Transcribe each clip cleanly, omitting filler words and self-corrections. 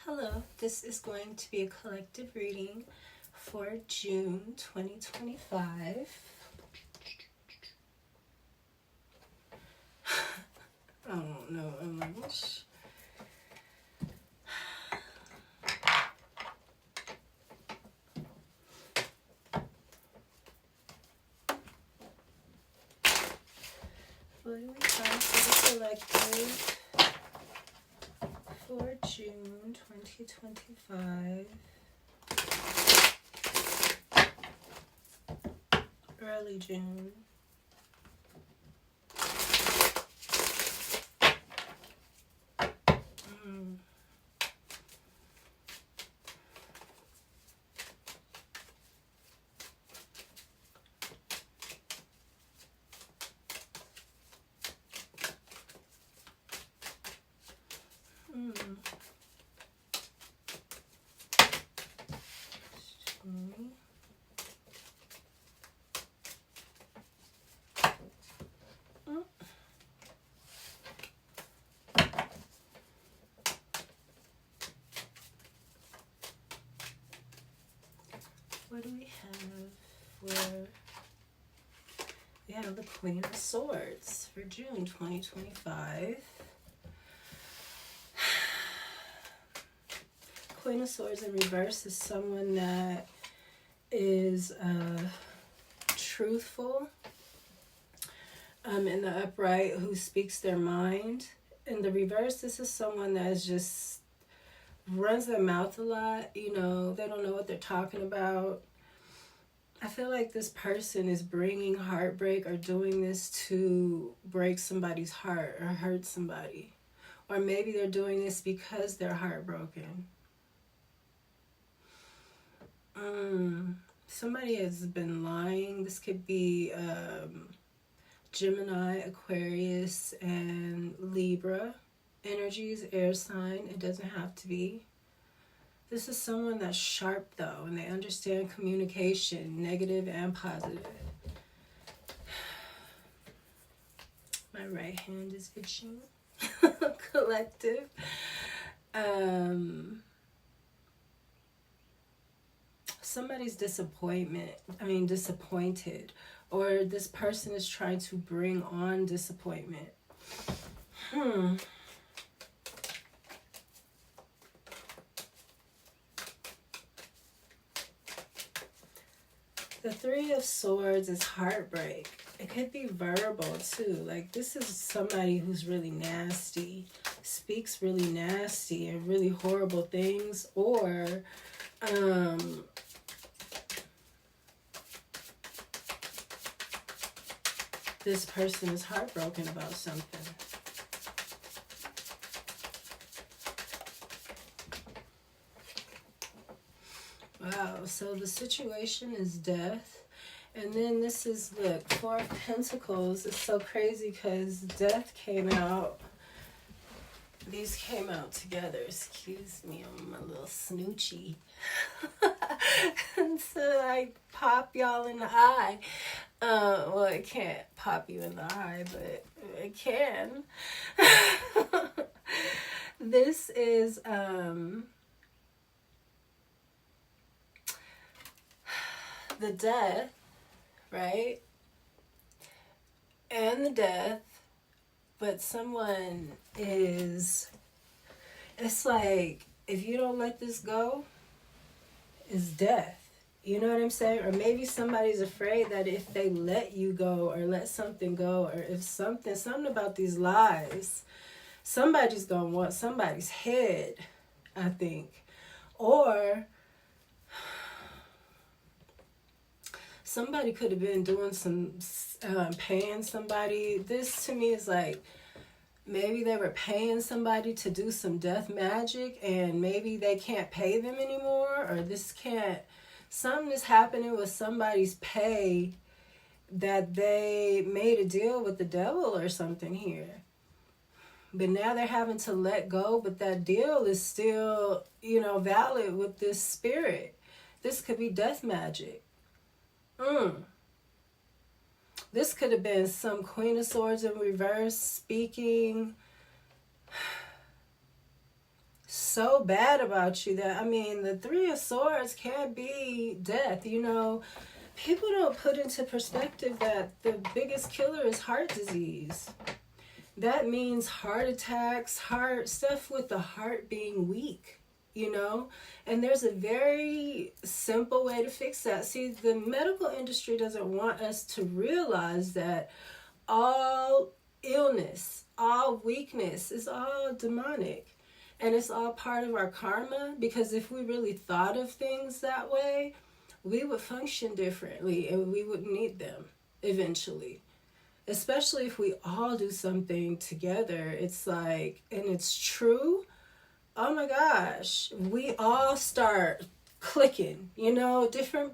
Hello, this is going to be a collective reading for June 2025. I don't know English. What do we have for the collective for June 2025? Early June. What do we have for, we have the Queen of Swords for June 2025. Queen of Swords in reverse is someone that is truthful. In the upright, who speaks their mind. In the reverse, this is someone that is just runs their mouth a lot. You know, they don't know what they're talking about. I feel like this person is bringing heartbreak or doing this to break somebody's heart or hurt somebody. Or maybe they're doing this because they're heartbroken. Somebody has been lying. This could be Gemini, Aquarius, and Libra energies, air sign. It doesn't have to be. This is someone that's sharp, though, and they understand communication, negative and positive. My right hand is itching. Collective. Somebody's disappointed, or this person is trying to bring on disappointment. The Three of Swords is heartbreak. It could be verbal too. Like, this is somebody who's really nasty, speaks really nasty and really horrible things, or this person is heartbroken about something. Wow, so the situation is death. And then this is, look, Four of Pentacles. It's so crazy because death came out. These came out together. Excuse me, I'm a little snoochy. So I pop y'all in the eye. Well, it can't pop you in the eye, but it can. This is the death, right? And the death, but someone is, it's like, if you don't let this go, it's death. You know what I'm saying? Or maybe somebody's afraid that if they let you go or let something go, or if something about these lies, somebody's going to want somebody's head, I think. Or somebody could have been doing some, paying somebody. This to me is like, maybe they were paying somebody to do some death magic and maybe they can't pay them anymore, or something is happening with somebody's pay, that they made a deal with the devil or something here. But now they're having to let go, but that deal is still, valid with this spirit. This could be death magic. This could have been some Queen of Swords in reverse speaking so bad about you that, I mean, the Three of Swords can be death, you know. People don't put into perspective that the biggest killer is heart disease. That means heart attacks, heart stuff with the heart being weak, you know. And there's a very simple way to fix that. See, the medical industry doesn't want us to realize that all illness, all weakness is all demonic. And it's all part of our karma, because if we really thought of things that way, we would function differently and we wouldn't need them eventually. Especially if we all do something together. It's like, and it's true, oh my gosh, we all start clicking, you know, different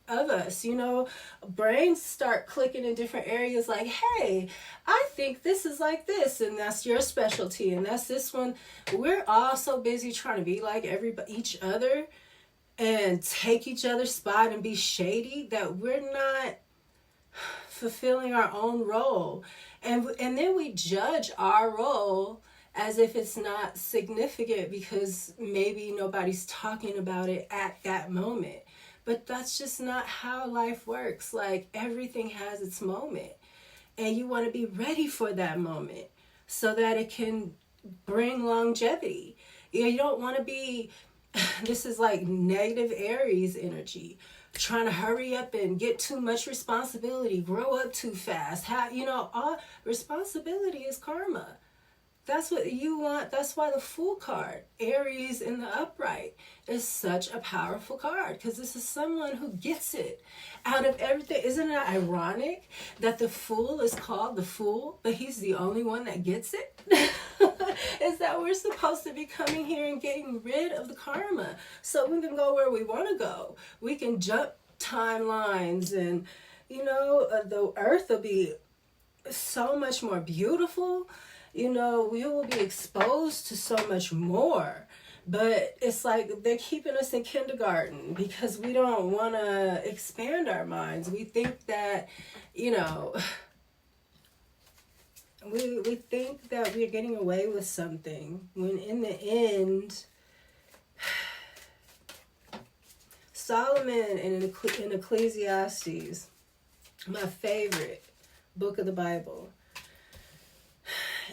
of us, you know, brains start clicking in different areas, like, hey, I think this is like this, and that's your specialty, and that's this one. We're all so busy trying to be like each other and take each other's spot and be shady that we're not fulfilling our own role. And then we judge our role as if it's not significant because maybe nobody's talking about it at that moment. But that's just not how life works. Like, everything has its moment. And you want to be ready for that moment so that it can bring longevity. You don't want to be, this is like negative Aries energy, trying to hurry up and get too much responsibility, grow up too fast. You know, all responsibility is karma. That's what you want. That's why the Fool card, Aries in the upright, is such a powerful card, because this is someone who gets it out of everything. Isn't it ironic that the Fool is called the Fool, but he's the only one that gets it? Is that we're supposed to be coming here and getting rid of the karma so we can go where we want to go. We can jump timelines, and, you know, the earth will be so much more beautiful. You know, we will be exposed to so much more. But it's like they're keeping us in kindergarten because we don't want to expand our minds. We think that, you know, we think that we're getting away with something, when in the end, Solomon in Ecclesiastes, my favorite book of the Bible,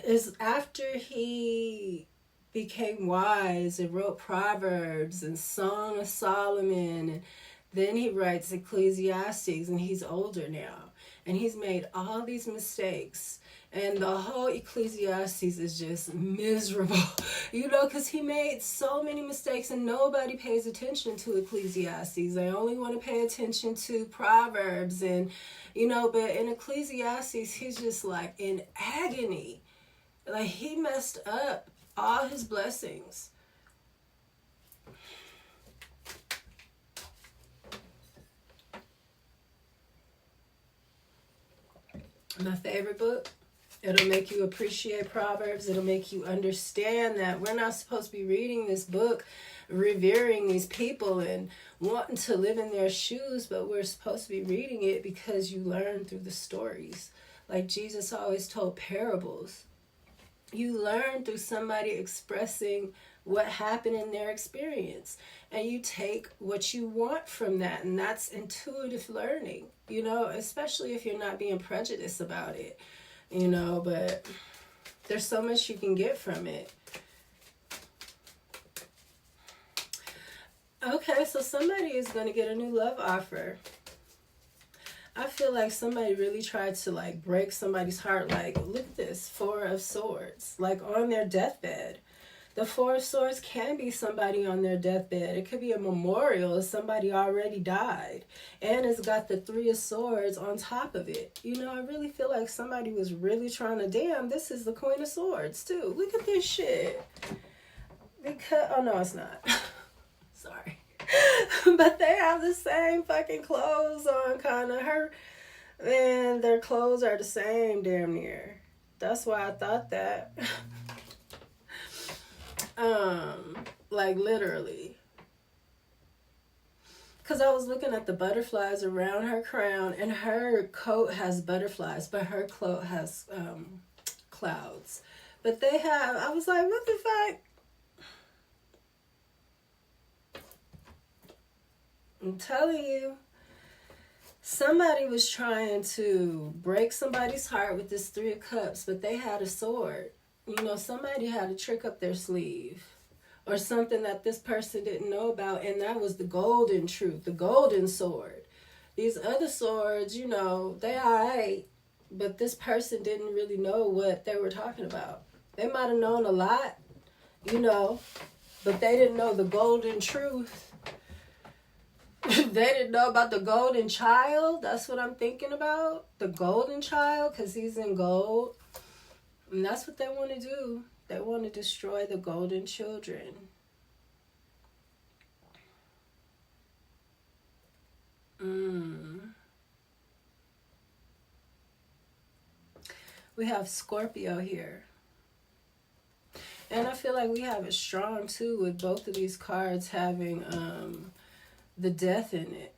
is after he became wise and wrote Proverbs and Song of Solomon, and then he writes Ecclesiastes, and he's older now, and he's made all these mistakes, and the whole Ecclesiastes is just miserable, you know, because he made so many mistakes, and nobody pays attention to Ecclesiastes. They only want to pay attention to Proverbs, and, you know, but in Ecclesiastes, he's just like in agony. Like, he messed up all his blessings. My favorite book. It'll make you appreciate Proverbs. It'll make you understand that we're not supposed to be reading this book, revering these people and wanting to live in their shoes, but we're supposed to be reading it because you learn through the stories. Like Jesus always told parables. You learn through somebody expressing what happened in their experience, and you take what you want from that, and that's intuitive learning, you know, especially if you're not being prejudiced about it, you know, but there's so much you can get from it. Okay, so somebody is going to get a new love offer. I feel like somebody really tried to, like, break somebody's heart. Like, look at this, Four of Swords, like, on their deathbed. The Four of Swords can be somebody on their deathbed. It could be a memorial if somebody already died. And it's got the Three of Swords on top of it. You know, I really feel like somebody was really trying to, damn, this is the Queen of Swords, too. Look at this shit. Because, oh, no, it's not. Sorry. But they have the same fucking clothes on, kind of. And their clothes are the same, damn near. That's why I thought that. Like, literally. Because I was looking at the butterflies around her crown, and her coat has butterflies, but her cloak has clouds. But they have, I was like, what the fuck? I'm telling you. Somebody was trying to break somebody's heart with this Three of Cups, but they had a sword. You know, somebody had a trick up their sleeve or something that this person didn't know about, and that was the golden truth, the golden sword. These other swords, you know, they all right, but this person didn't really know what they were talking about. They might have known a lot, you know, but they didn't know the golden truth. They didn't know about the golden child. That's what I'm thinking about. The golden child, because he's in gold. And that's what they want to do. They want to destroy the golden children. We have Scorpio here. And I feel like we have it strong too with both of these cards having the death in it.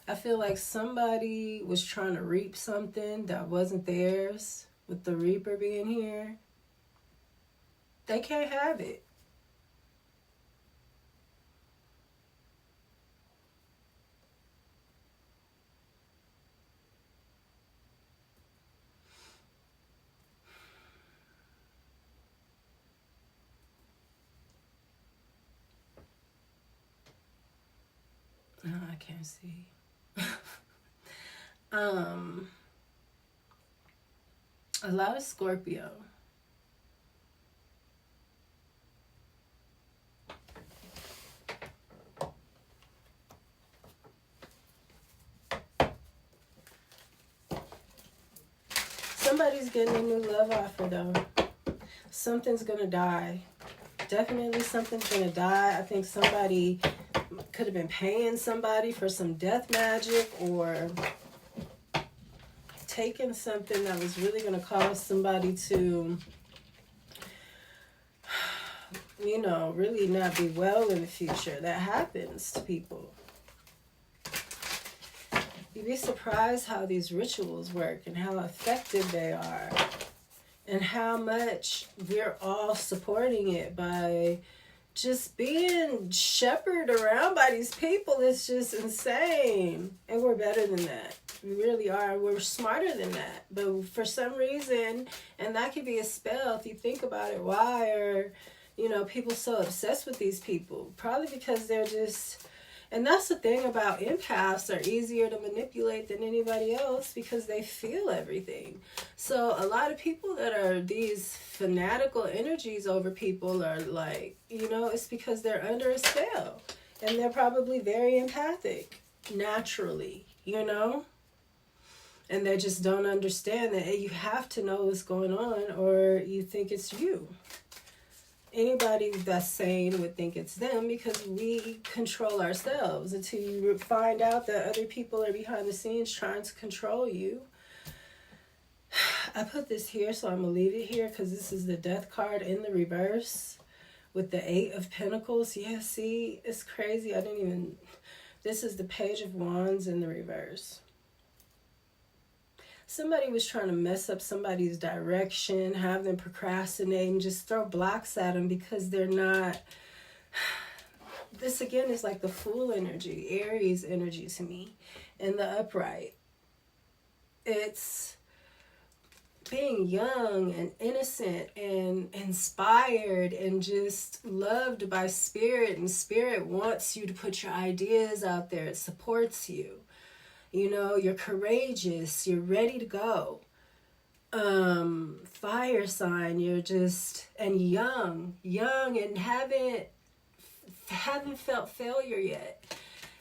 I feel like somebody was trying to reap something that wasn't theirs with the reaper being here. They can't have it. Oh, I can't see. A lot of Scorpio. Somebody's getting a new love offer though. Something's gonna die. Definitely something's gonna die. I think somebody could have been paying somebody for some death magic or taking something that was really going to cause somebody to, you know, really not be well in the future. That happens to people. You'd be surprised how these rituals work and how effective they are and how much we're all supporting it by just being shepherded around by these people. Is just insane. And we're better than that. We really are. We're smarter than that. But for some reason, and that could be a spell if you think about it, why are, you know, people so obsessed with these people? Probably because they're just, and that's the thing about empaths, are easier to manipulate than anybody else because they feel everything. So a lot of people that are these fanatical energies over people are like, you know, it's because they're under a spell. And they're probably very empathic naturally, you know? And they just don't understand that you have to know what's going on or you think it's you. Anybody that's sane would think it's them because we control ourselves until you find out that other people are behind the scenes trying to control you. I put this here, so I'm going to leave it here because this is the death card in the reverse with the 8 of Pentacles. Yeah, see, it's crazy. This is the Page of Wands in the reverse. Somebody was trying to mess up somebody's direction, have them procrastinate, and just throw blocks at them because they're not. This again is like the Fool energy, Aries energy to me, and the upright. It's being young and innocent and inspired and just loved by spirit, and spirit wants you to put your ideas out there. It supports you. You know, you're courageous, you're ready to go. Fire sign, you're just, and young and haven't felt failure yet.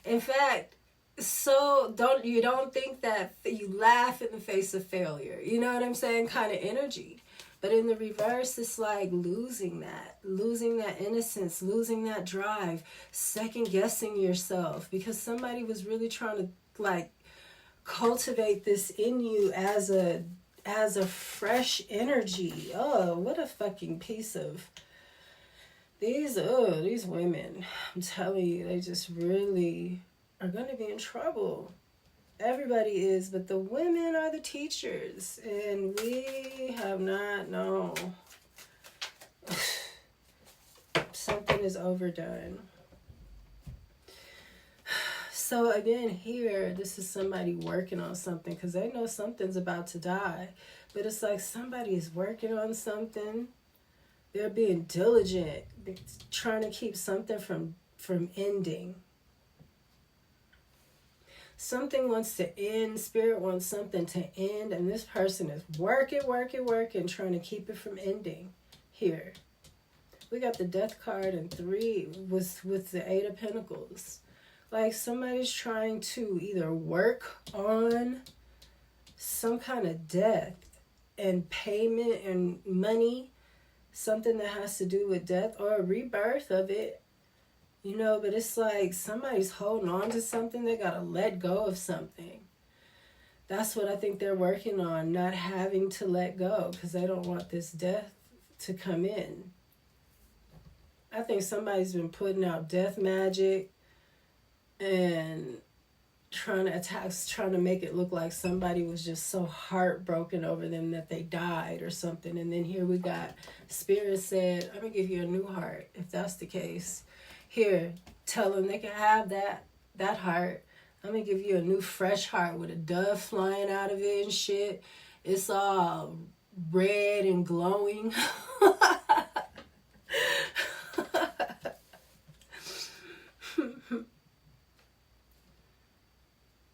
In fact, so you don't think that you laugh in the face of failure. You know what I'm saying? Kind of energy. But in the reverse, it's like losing that innocence, losing that drive, second guessing yourself because somebody was really trying to like cultivate this in you as a fresh energy. Oh, what a fucking piece of these women. I'm telling you, they just really are going to be in trouble. Everybody is, but the women are the teachers, and we have not known. Something is overdone. So again, here, this is somebody working on something because they know something's about to die. But it's like somebody's working on something. They're being diligent, trying to keep something from ending. Something wants to end. Spirit wants something to end. And this person is working, trying to keep it from ending. Here. We got the Death card and 3 with the 8 of Pentacles. Like somebody's trying to either work on some kind of death and payment and money, something that has to do with death or a rebirth of it, you know, but it's like somebody's holding on to something. They got to let go of something. That's what I think they're working on, not having to let go because they don't want this death to come in. I think somebody's been putting out death magic and trying to make it look like somebody was just so heartbroken over them that they died or something. And then here we got Spirit said, I'm going to give you a new heart, if that's the case. Here, tell them they can have that heart. I'm going to give you a new fresh heart with a dove flying out of it and shit. It's all red and glowing.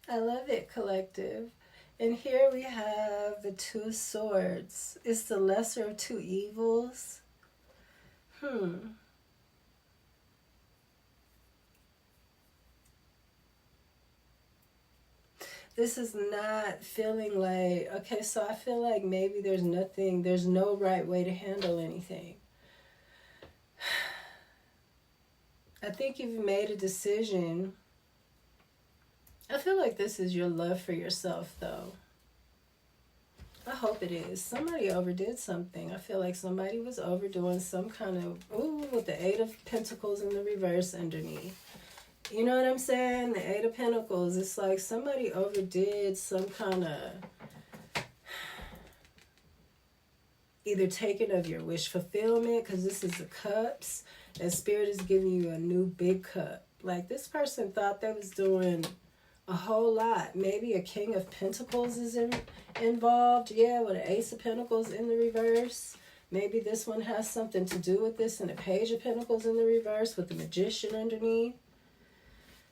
I love it, collective. And here we have the 2 of Swords. It's the lesser of 2 evils. This is not feeling like, okay, so I feel like maybe there's no right way to handle anything. I think you've made a decision. I feel like this is your love for yourself, though. I hope it is. Somebody overdid something. I feel like somebody was overdoing some kind of, with the 8 of Pentacles in the reverse underneath. You know what I'm saying? The 8 of Pentacles. It's like somebody overdid some kind of either taking of your wish fulfillment, because this is the Cups, and Spirit is giving you a new big cup. Like this person thought they was doing a whole lot. Maybe a King of Pentacles is involved. Yeah, with an Ace of Pentacles in the reverse. Maybe this one has something to do with this, and a Page of Pentacles in the reverse with the Magician underneath.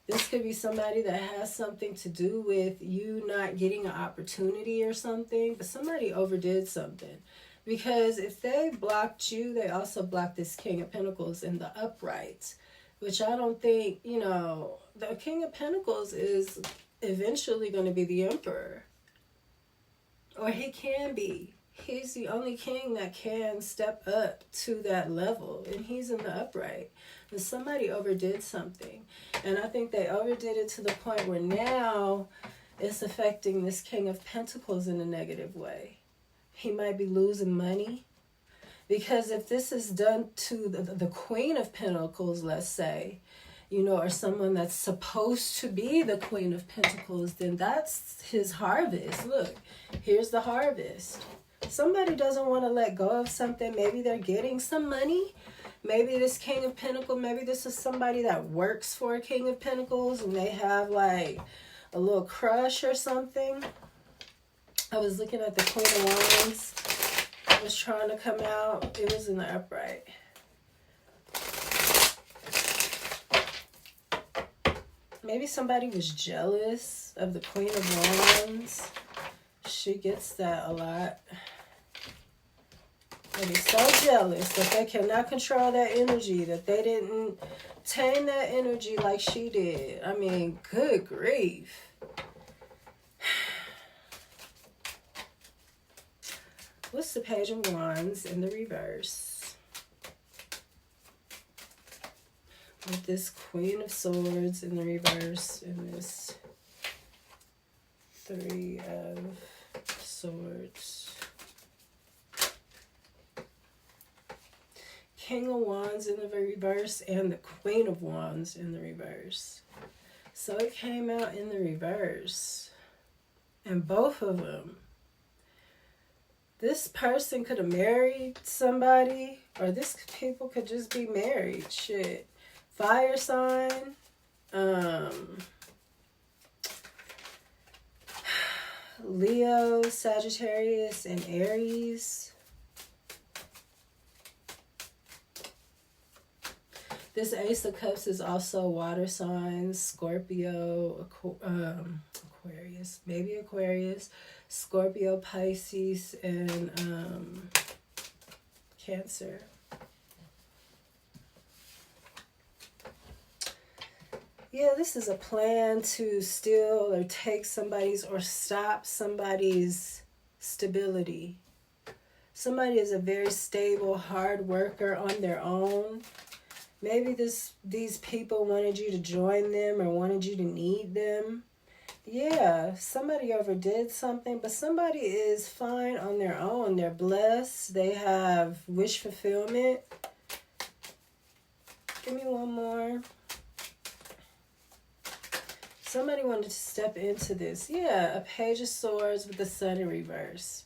This could be somebody that has something to do with you not getting an opportunity or something, but somebody overdid something. Because if they blocked you, they also blocked this King of Pentacles in the upright, which I don't think, you know, the King of Pentacles is eventually going to be the Emperor. Or he can be. He's the only king that can step up to that level. And he's in the upright. And somebody overdid something. And I think they overdid it to the point where now it's affecting this King of Pentacles in a negative way. He might be losing money. Because if this is done to the Queen of Pentacles, let's say, you know, or someone that's supposed to be the Queen of Pentacles, then that's his harvest. Look, here's the harvest. Somebody doesn't want to let go of something. Maybe they're getting some money. Maybe this King of Pentacles, maybe this is somebody that works for a King of Pentacles and they have like a little crush or something. I was looking at the Queen of Wands. It was trying to come out. It was in the upright. Maybe somebody was jealous of the Queen of Wands. She gets that a lot. They be so jealous that they cannot control that energy, that they didn't tame that energy like she did. I mean, good grief. What's the Page of Wands in the reverse? With this Queen of Swords in the reverse and this 3 of Swords. King of Wands in the reverse and the Queen of Wands in the reverse. So it came out in the reverse. And both of them. This person could have married somebody, or this people could just be married. Shit. Fire sign. Leo, Sagittarius, and Aries. This Ace of Cups is also water signs, Scorpio, Aquarius, maybe Aquarius, Scorpio, Pisces, and Cancer. Yeah, this is a plan to steal or take somebody's or stop somebody's stability. Somebody is a very stable, hard worker on their own. Maybe these people wanted you to join them or wanted you to need them. Yeah, somebody overdid something, but somebody is fine on their own. They're blessed. They have wish fulfillment. Give me one more. Somebody wanted to step into this. Yeah, a Page of Swords with the Sun in reverse.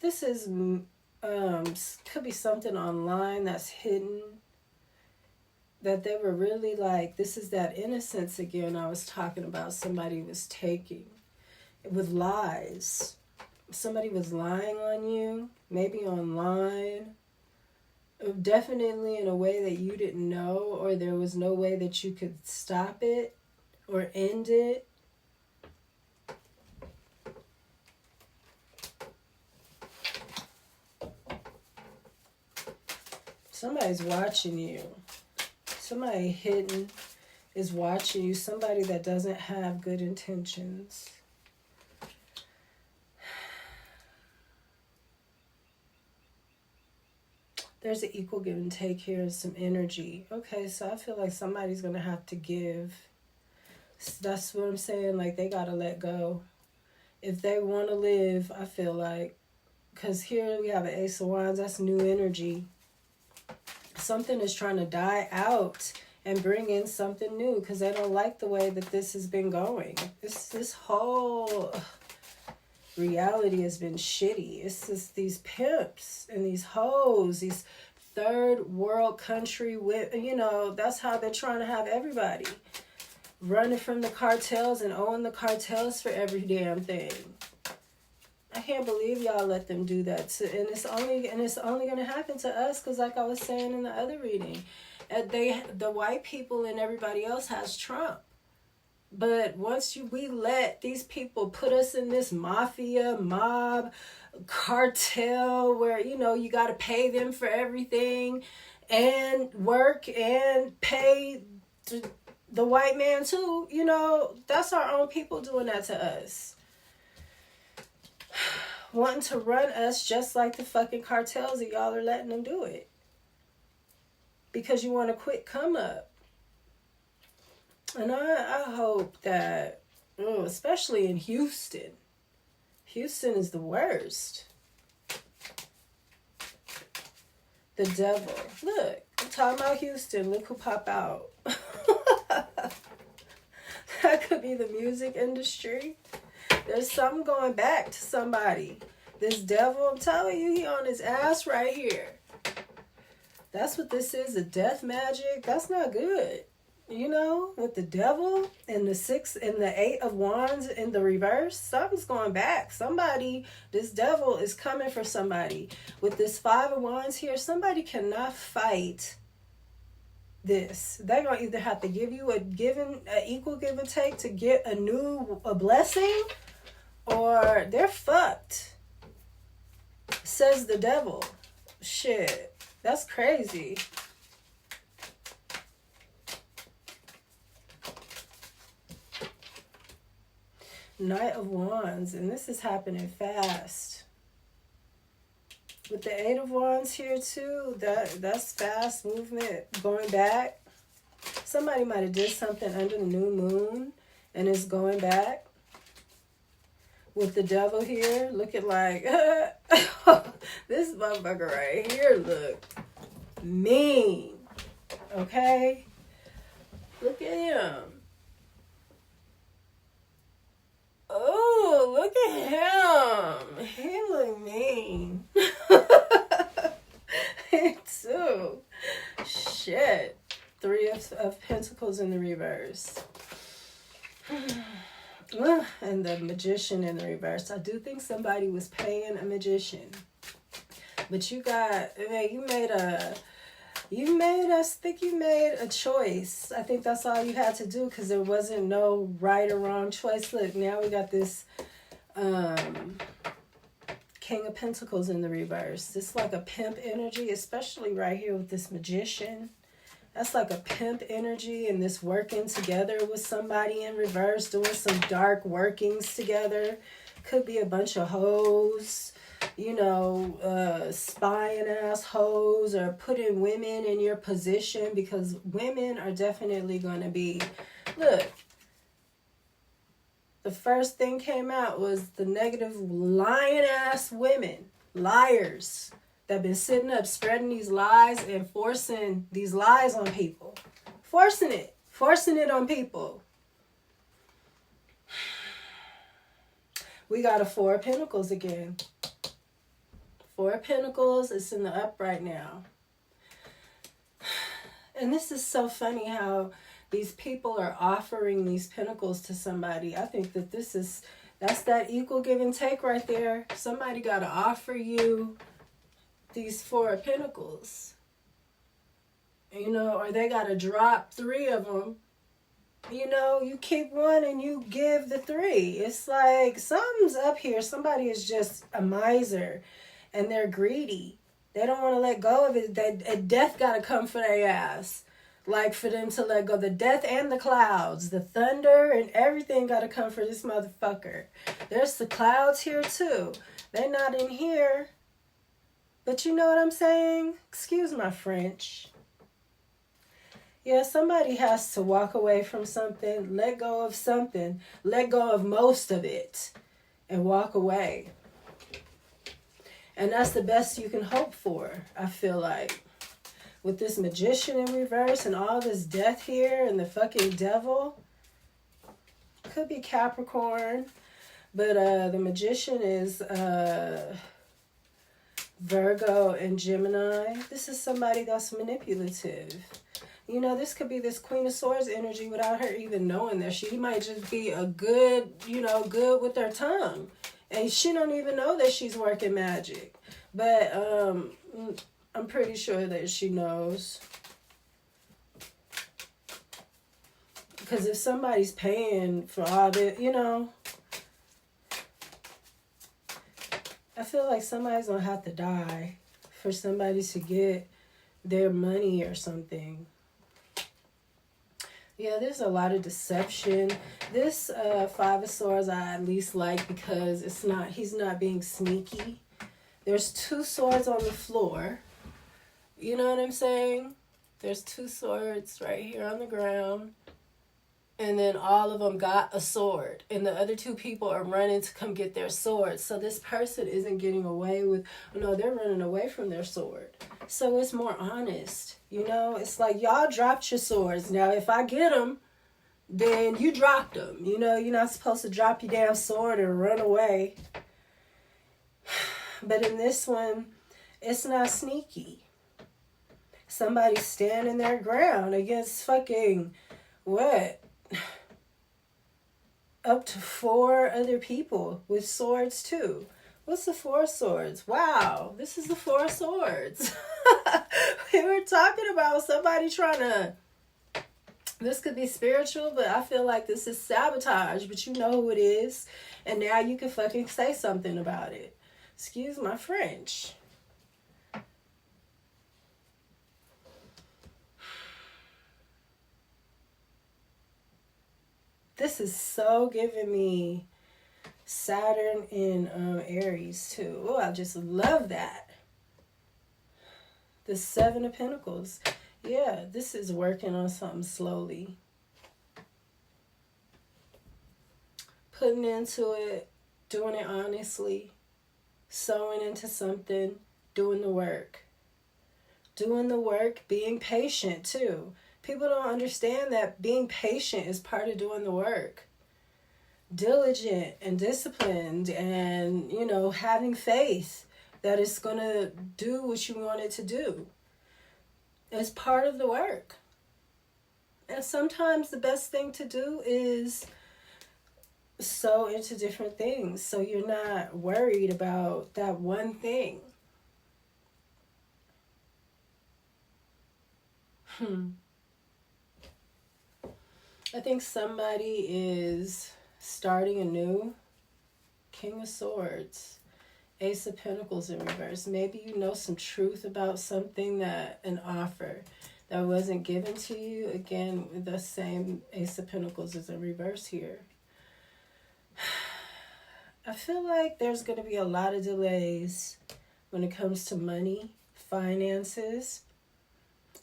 This is, could be something online that's hidden. That they were really like, this is that innocence again I was talking about. Somebody was taking with lies. Somebody was lying on you, maybe online. Definitely in a way that you didn't know, or there was no way that you could stop it or end it. Somebody's watching you. Somebody hidden is watching you. Somebody that doesn't have good intentions. There's an equal give and take here, some energy. Okay, so I feel like somebody's going to have to give. That's what I'm saying, like they got to let go. If they want to live, I feel like, because here we have an Ace of Wands, that's new energy. Something is trying to die out and bring in something new because they don't like the way that this has been going. This whole reality has been shitty. It's just these pimps and these hoes, these third world country with, you know, that's how they're trying to have everybody running from the cartels and owing the cartels for every damn thing. I can't believe y'all let them do that. And it's only going to happen to us because, like I was saying in the other reading, the white people and everybody else has Trump. But once we let these people put us in this mafia, mob, cartel where, you know, you got to pay them for everything and work and pay the white man too, you know, that's our own people doing that to us. Wanting to run us just like the fucking cartels that y'all are letting them do it. Because you want a quick come up. And I hope that, especially in Houston. Houston is the worst. The devil. Look, I'm talking about Houston. Look who pop out. That could be the music industry. There's something going back to somebody. This devil, I'm telling you, he on his ass right here. That's what this is, a death magic. That's not good. You know, with the devil and the 6 and the 8 of wands in the reverse, something's going back. Somebody, this devil is coming for somebody. With this 5 of wands here, somebody cannot fight this. They're going to either have to give you an equal give and take to get a blessing, or they're fucked. Says the devil. Shit. That's crazy. Knight of Wands, and this is happening fast. With the 8 of Wands here too, that's fast movement, going back. Somebody might have did something under the new moon and it's going back. With the devil here, looking like this motherfucker right here look mean. Okay? Look at him. Oh, look at him. He look mean. He too. Shit. 3 of Pentacles in the reverse. And the Magician in the reverse. I do think somebody was paying a magician. But you got, man, you made a choice. I think that's all you had to do, because there wasn't no right or wrong choice. Look, now we got this King of Pentacles in the reverse. This is like a pimp energy, especially right here with this Magician. That's like a pimp energy, and this working together with somebody in reverse, doing some dark workings together. Could be a bunch of hoes, you know, spying ass hoes, or putting women in your position, because women are definitely going to be, look, the first thing came out was the negative lying ass women, liars, that been sitting up spreading these lies and forcing these lies on people. Forcing it on people. We got a Four of Pentacles again. Four of Pentacles, it's in the upright now. And this is so funny how these people are offering these pentacles to somebody. I think that that's that equal give and take right there. Somebody got to offer you these Four of Pentacles, you know, or they got to drop three of them. You know, you keep one and you give the three. It's like something's up here. Somebody is just a miser and they're greedy. They don't want to let go of it. That death got to come for their ass. Like for them to let go. The death and the clouds, the thunder and everything got to come for this motherfucker. There's the clouds here too. They're not in here. But you know what I'm saying? Excuse my French. Yeah, somebody has to walk away from something, let go of something, let go of most of it, and walk away. And that's the best you can hope for, I feel like. With this Magician in reverse and all this death here and the fucking devil. Could be Capricorn. But the Magician is Virgo and Gemini. This is somebody that's manipulative. You know, this could be this Queen of Swords energy without her even knowing that. She might just be a good, you know, good with her tongue. And she don't even know that she's working magic. But I'm pretty sure that she knows. Because if somebody's paying for all that, you know, I feel like somebody's going to have to die for somebody to get their money or something. Yeah, there's a lot of deception. This Five of Swords I at least like because he's not being sneaky. There's two swords on the floor. You know what I'm saying? There's two swords right here on the ground. And then all of them got a sword. And the other two people are running to come get their swords. So this person isn't getting away with... No, they're running away from their sword. So it's more honest. You know, it's like y'all dropped your swords. Now, if I get them, then you dropped them. You know, you're not supposed to drop your damn sword and run away. But in this one, it's not sneaky. Somebody's standing their ground against fucking... What? Up to 4 other people with swords too. What's the 4 swords? Wow, this is the 4 swords. We were talking about somebody trying to... This could be spiritual, but I feel like this is sabotage, but you know who it is. And now you can fucking say something about it. Excuse my French. This is so giving me Saturn in Aries too. Oh, I just love that. The 7 of Pentacles. Yeah, this is working on something slowly. Putting into it, doing it honestly, sewing into something, doing the work. Doing the work, being patient too. People don't understand that being patient is part of doing the work. Diligent and disciplined and, you know, having faith that it's going to do what you want it to do. It's part of the work. And sometimes the best thing to do is so into different things, so you're not worried about that one thing. I think somebody is starting anew. King of Swords, Ace of Pentacles in reverse. Maybe you know some truth about something, that an offer that wasn't given to you. Again, the same Ace of Pentacles is in reverse here. I feel like there's going to be a lot of delays when it comes to money, finances.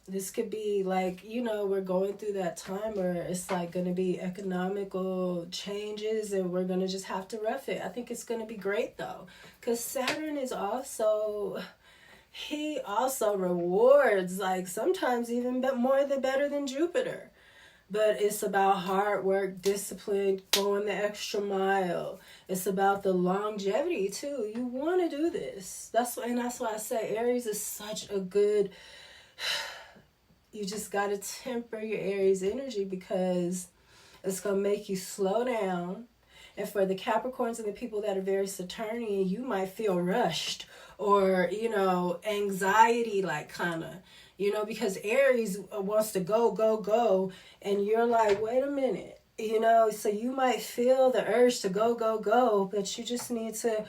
This could be like, you know, we're going through that time where it's like going to be economical changes and we're going to just have to rough it. I think it's going to be great though, because Saturn is also, he also rewards, like sometimes even more than better than Jupiter. But it's about hard work, discipline, going the extra mile. It's about the longevity too. You want to do this. That's why I say Aries is such a good. You just got to temper your Aries energy, because it's going to make you slow down. And for the Capricorns and the people that are very Saturnian, you might feel rushed or, you know, anxiety, like kind of, you know, because Aries wants to go, go, go. And you're like, wait a minute, you know, so you might feel the urge to go, go, go, but you just need to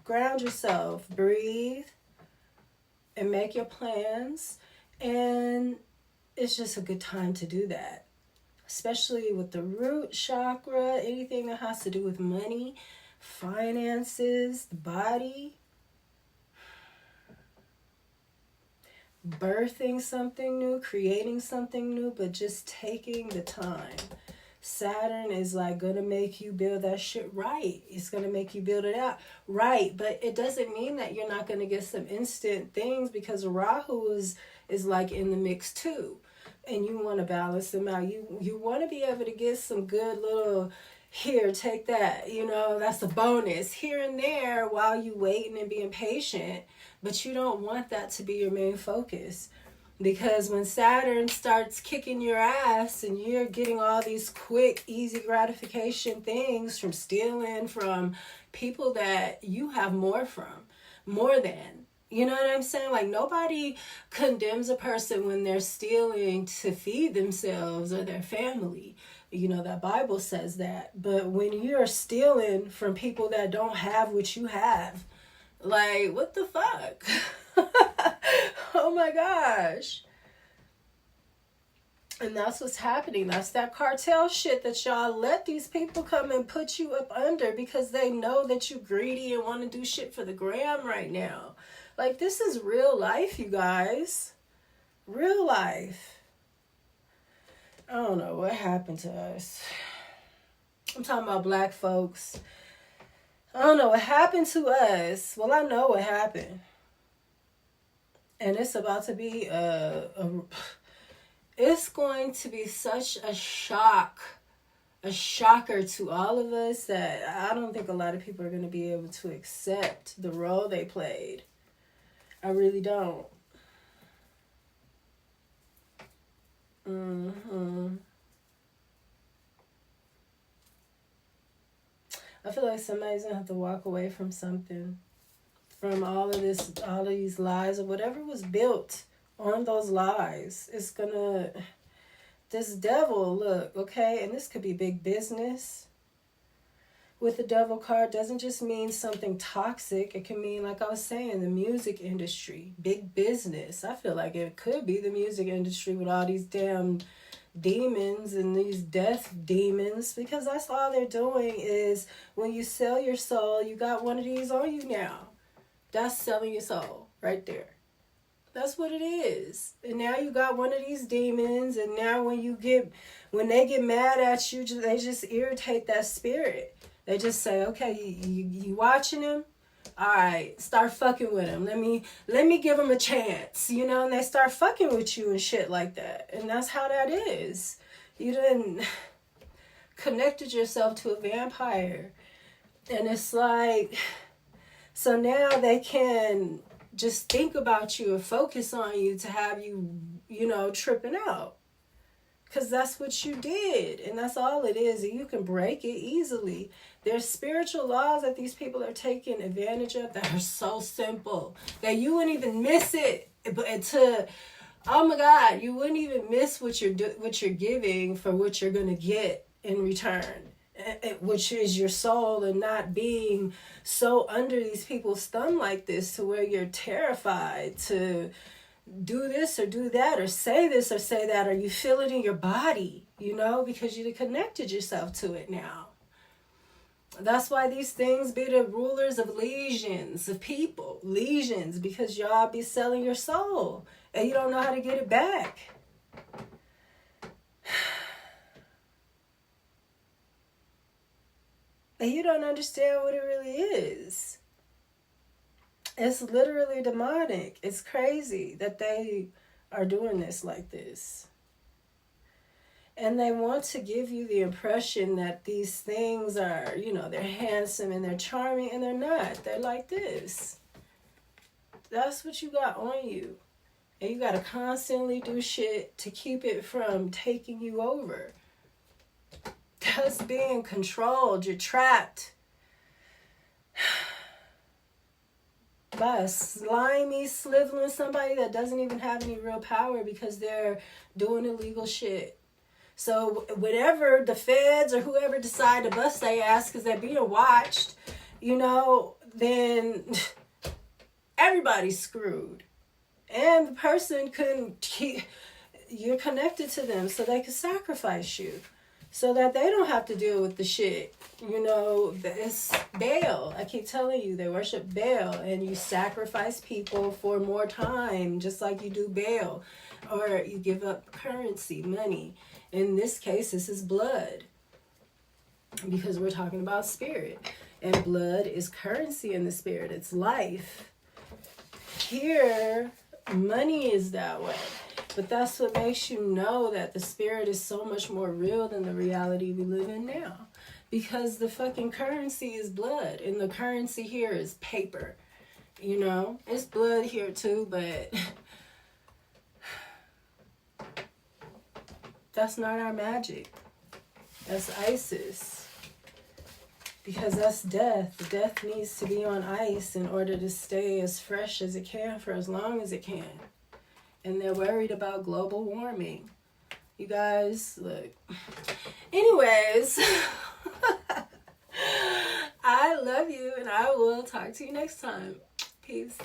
ground yourself, breathe, and make your plans. And it's just a good time to do that, especially with the root chakra, anything that has to do with money, finances, the body, birthing something new, creating something new, but just taking the time. Saturn is like going to make you build that shit right. It's going to make you build it out right. But it doesn't mean that you're not going to get some instant things, because Rahu is like in the mix too. And you want to balance them out. You want to be able to get some good little, here, take that. You know, that's a bonus here and there while you waiting and being patient. But you don't want that to be your main focus. Because when Saturn starts kicking your ass and you're getting all these quick, easy gratification things from stealing from people that you have more than. You know what I'm saying? Like, nobody condemns a person when they're stealing to feed themselves or their family. You know, that Bible says that. But when you're stealing from people that don't have what you have, like, what the fuck? Oh my gosh. And that's what's happening. That's that cartel shit that y'all let these people come and put you up under, because they know that you greedy and want to do shit for the gram right now. Like, this is real life, you guys. Real life. I don't know what happened to us. I'm talking about black folks. I don't know what happened to us. Well, I know what happened. And it's about to be it's going to be such a shocker to all of us, that I don't think a lot of people are going to be able to accept the role they played. I really don't. I feel like somebody's going to have to walk away from something. From all of these lies, or whatever was built on those lies. It's gonna, this devil, look, okay, and this could be big business. With the devil card, doesn't just mean something toxic. It can mean, like I was saying, the music industry, big business. I feel like it could be the music industry with all these damn demons and these death demons, because that's all they're doing is, when you sell your soul, you got one of these on you now. That's selling your soul right there. That's what it is. And now you got one of these demons, and now when they get mad at you, they just irritate that spirit. They just say, okay, you watching him? All right, start fucking with him. Let me give him a chance, you know, and they start fucking with you and shit like that. And that's how that is. You done connected yourself to a vampire. And it's like, so now they can just think about you and focus on you to have you, you know, tripping out. Because that's what you did. And that's all it is. And you can break it easily. There's spiritual laws that these people are taking advantage of that are so simple that you wouldn't even miss it. But oh my God, you wouldn't even miss what you're giving for what you're going to get in return, which is your soul, and not being so under these people's thumb like this to where you're terrified to do this or do that or say this or say that, or you feel it in your body, you know, because you connected yourself to it now. That's why these things be the rulers of legions of people. Legions, because y'all be selling your soul and you don't know how to get it back. And you don't understand what it really is. It's literally demonic. It's crazy that they are doing this like this. And they want to give you the impression that these things are, you know, they're handsome and they're charming, and they're not. They're like this. That's what you got on you. And you got to constantly do shit to keep it from taking you over. That's being controlled. You're trapped by a slimy, sliveling somebody that doesn't even have any real power because they're doing illegal shit. So whenever the feds or whoever decide to bust their ass because they're being watched, you know, then everybody's screwed. And the person you're connected to them so they can sacrifice you so that they don't have to deal with the shit. You know, it's Baal. I keep telling you, they worship Baal, and you sacrifice people for more time, just like you do Baal. Or you give up currency, money. In this case, this is blood, because we're talking about spirit, and blood is currency in the spirit. It's life. Here, money is that way, but that's what makes you know that the spirit is so much more real than the reality we live in now, because the fucking currency is blood, and the currency here is paper. You know, it's blood here too, but that's not our magic. That's Isis. Because that's death. Death needs to be on ice in order to stay as fresh as it can for as long as it can. And they're worried about global warming. You guys, look. Anyways, I love you, and I will talk to you next time. Peace.